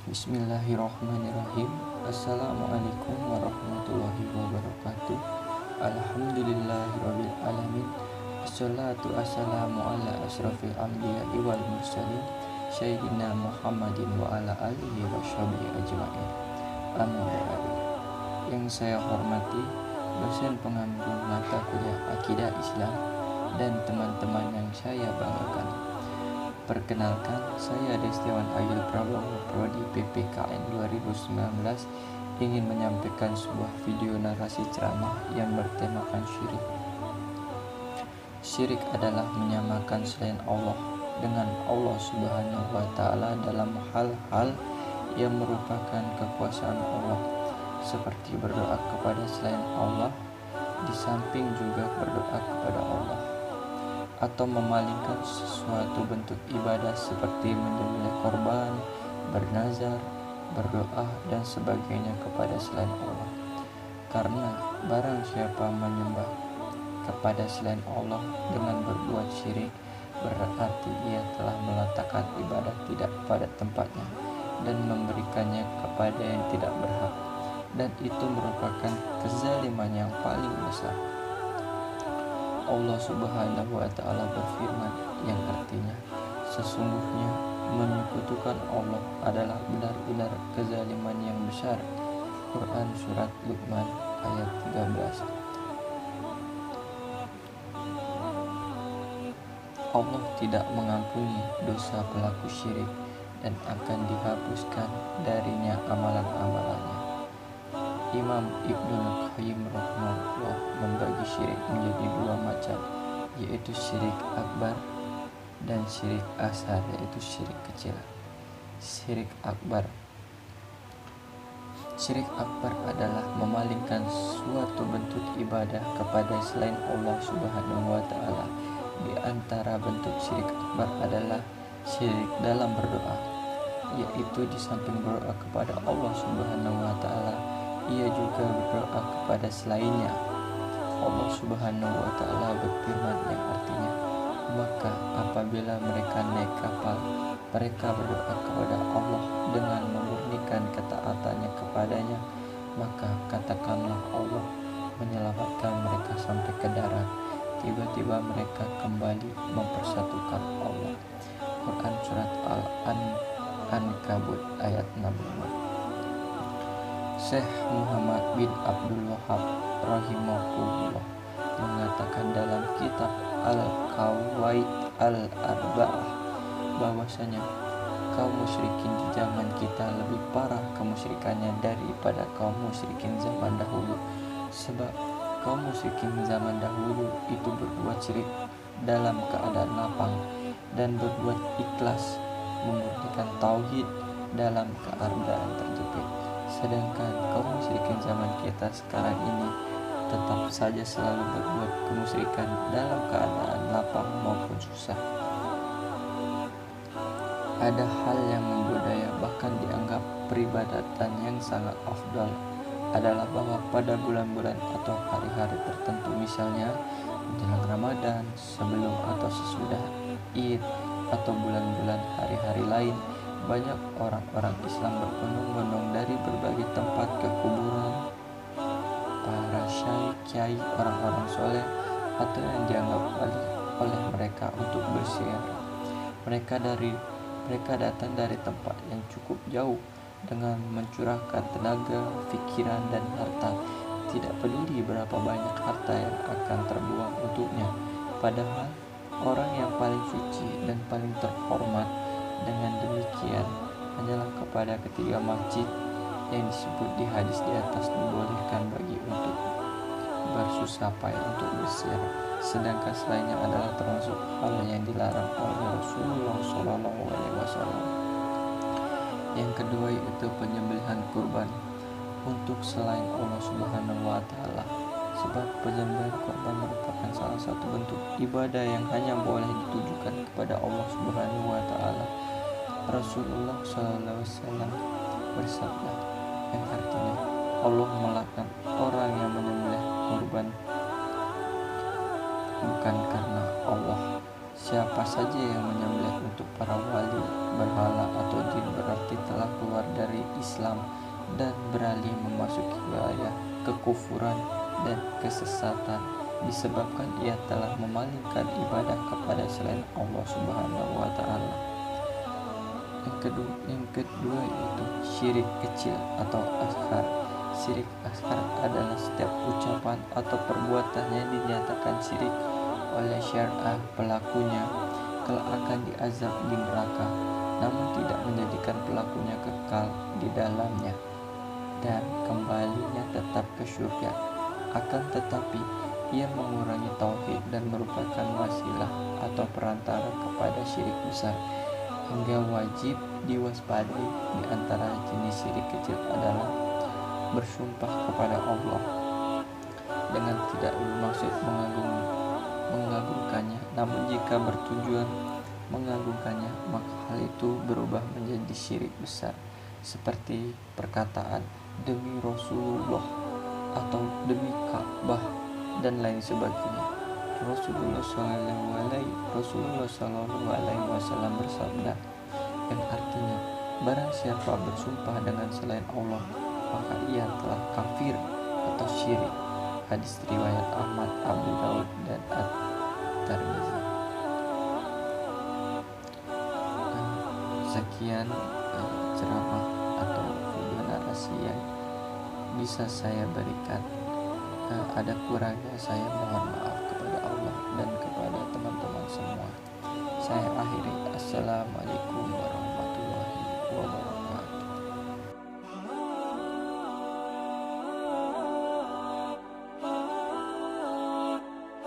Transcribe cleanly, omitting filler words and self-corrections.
Bismillahirrahmanirrahim. Assalamualaikum warahmatullahi wabarakatuh. Alhamdulillahirabbil alamin. Assalatu wassalamu ala asrofil anbiya'i wal mursalin Sayyidina Muhammadin wa ala alihi wa sahbihi ajma'in. Amin. Yang saya hormati dosen pengampu mata kuliah Akidah Islam dan teman-teman yang saya banggakan. Perkenalkan, saya Destiawan Agil Prabowo, Prodi PPKN 2019, ingin menyampaikan sebuah video narasi ceramah yang bertemakan syirik. Syirik adalah menyamakan selain Allah dengan Allah Subhanahu wa Ta'ala dalam hal-hal yang merupakan kekuasaan Allah, seperti berdoa kepada selain Allah, di samping juga berdoa kepada Allah, atau memalingkan sesuatu bentuk ibadah seperti menyembelih korban, bernazar, berdoa, dan sebagainya kepada selain Allah. Karena barang siapa menyembah kepada selain Allah dengan berbuat syirik, berarti ia telah meletakkan ibadah tidak pada tempatnya dan memberikannya kepada yang tidak berhak, dan itu merupakan kezaliman yang paling besar. Allah Subhanahu wa Ta'ala berfirman yang artinya, sesungguhnya menyekutukan Allah adalah benar-benar kezaliman yang besar. Quran Surat Luqman ayat 13. Allah tidak mengampuni dosa pelaku syirik dan akan dihapuskan darinya amalan-amalannya. Imam Ibnul Qayyim rahimahullah membagi syirik menjadi dua macam, yaitu syirik akbar dan syirik asghar, yaitu syirik kecil. Syirik akbar adalah memalingkan suatu bentuk ibadah kepada selain Allah Subhanahu wa Ta'ala. Di antara bentuk syirik akbar adalah syirik dalam berdoa, yaitu di samping berdoa kepada Allah Subhanahu wa Ta'ala, ia juga berdoa kepada selainnya. Allah Subhanahu wa Ta'ala berfirman yang artinya, maka apabila mereka naik kapal, mereka berdoa kepada Allah dengan memurnikan ketaatannya kepadanya, maka katakanlah Allah menyelamatkan mereka sampai ke darat. Tiba-tiba mereka kembali mempersatukan Allah. Quran Surat Al-Ankabut ayat 65. Syekh Muhammad bin Abdul Wahab rahimahullah mengatakan dalam kitab Al-Qawaid Al-Arba'ah bahwasanya kaum musyrikin di zaman kita lebih parah kemusyrikannya daripada kaum musyrikin zaman dahulu, sebab kaum musyrikin zaman dahulu itu berbuat syirik dalam keadaan lapang dan berbuat ikhlas memurnikan tauhid dalam keadaan terjepit. Sedangkan kaum musyrikin zaman kita sekarang ini tetap saja selalu berbuat kemusyrikan dalam keadaan lapang maupun susah. Ada hal yang membudaya bahkan dianggap peribadatan yang sangat afdal adalah bahwa pada bulan-bulan atau hari-hari tertentu, misalnya menjelang Ramadan, sebelum atau sesudah Id, atau bulan-bulan hari-hari lain, banyak orang-orang Islam berbondong-bondong dari berbagai tempat ke kuburan para syekh, kiai, orang-orang soleh, atau yang dianggap oleh mereka untuk berziarah. Mereka datang dari tempat yang cukup jauh dengan mencurahkan tenaga, pikiran, dan harta, tidak peduli berapa banyak harta yang akan terbuang untuknya. Padahal orang yang paling suci dan paling terhormat dengan demikian hanyalah kepada ketiga masjid yang disebut di hadis di atas dibolehkan bagi untuk bersusah payah untuk berziarah, sedangkan selainnya adalah termasuk hal yang dilarang oleh Rasulullah SAW. Yang kedua yaitu penyembelihan kurban untuk selain Allah Subhanahu wa Ta'ala, sebab penyembelihan kurban merupakan salah satu bentuk ibadah yang hanya boleh ditujukan kepada Allah Subhanahu wa Ta'ala. Rasulullah SAW bersabda yang artinya, Allah melaknat orang yang menyembelih kurban bukan karena Allah. Siapa saja yang menyembelih untuk para wali, berhala, atau jin berarti telah keluar dari Islam dan beralih memasuki wilayah kekufuran dan kesesatan disebabkan ia telah memalingkan ibadah kepada selain Allah Subhanahu wa taala. Yang kedua yaitu syirik kecil atau asghar. Syirik asghar adalah setiap ucapan atau perbuatan yang dinyatakan syirik oleh syariah pelakunya kelak akan diazab di neraka, namun tidak menjadikan pelakunya kekal di dalamnya dan kembalinya tetap ke surga. Akan tetapi ia mengurangi tauhid dan merupakan wasilah atau perantara kepada syirik besar, hingga wajib diwaspadai. Di antara jenis syirik kecil adalah bersumpah kepada Allah dengan tidak bermaksud mengagungkannya, namun jika bertujuan mengagungkannya, maka hal itu berubah menjadi syirik besar, seperti perkataan demi Rasulullah atau demi Ka'bah dan lain sebagainya. Rasulullah Shallallahu Alaihi Wasallam bersabda, yang artinya barang siapa bersumpah dengan selain Allah, maka ia telah kafir atau syirik. Hadis riwayat Ahmad, Abu Daud, dan At-Tirmidzi. Sekian ceramah atau video narasi yang bisa saya berikan. Ada kurangnya saya mohon maaf kepada Allah dan kepada teman-teman semua. Saya akhiri. Assalamualaikum